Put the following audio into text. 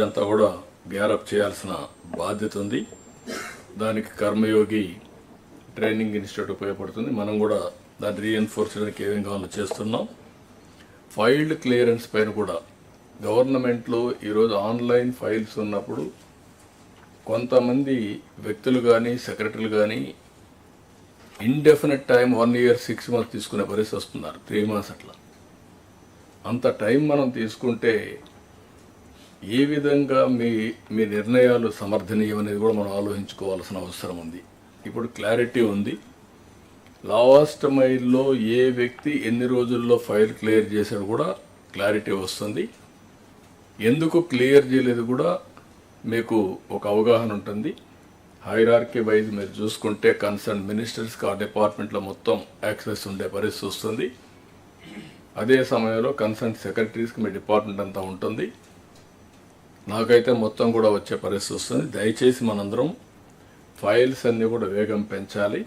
అంతా కూడా గ్యారప్ చేయాల్సిన బాధ్యత ఉంది. దానికి కర్మయోగి ట్రైనింగ్ ఇన్స్టిట్యూట్ ఉపయోగపడుతుంది. మనం కూడా దాన్ని రీఎన్ఫోర్స్ చేయడానికి ఏమేం కావాలో చేస్తున్నాం. ఫైల్డ్ క్లియరెన్స్ పైన కూడా గవర్నమెంట్లో ఈరోజు ఆన్లైన్ ఫైల్స్ ఉన్నప్పుడు కొంతమంది వ్యక్తులు కానీ సెక్రటరీలు కానీ ఇండెఫినెట్ టైం 1 year 6 months తీసుకునే పరిస్థితి వస్తున్నారు. 3 months అట్లా. అంత టైం మనం తీసుకుంటే ఏ విధంగా మీ నిర్ణయాలు సమర్థనీయం అనేది కూడా మనం ఆలోచించుకోవాల్సిన అవసరం ఉంది. ఇప్పుడు క్లారిటీ ఉంది. లాస్ట్ మైల్లో ఏ వ్యక్తి ఎన్ని రోజుల్లో ఫైల్ క్లియర్ చేశాడు కూడా క్లారిటీ వస్తుంది. ఎందుకు క్లియర్ చేయలేదు కూడా మీకు ఒక అవగాహన ఉంటుంది. హైరార్కీ వైజ్ మీరు చూసుకుంటే కన్సర్న్ మినిస్టర్స్కి ఆ డిపార్ట్మెంట్లో మొత్తం యాక్సెస్ ఉండే పరిస్థితి వస్తుంది. అదే సమయంలో కన్సర్న్ సెక్రటరీస్కి మీ డిపార్ట్మెంట్ అంతా ఉంటుంది. నాకైతే మొత్తం కూడా వచ్చే పరిస్థితి వస్తుంది. దయచేసి మనందరం ఫైల్స్ అన్నీ కూడా వేగం పెంచాలి.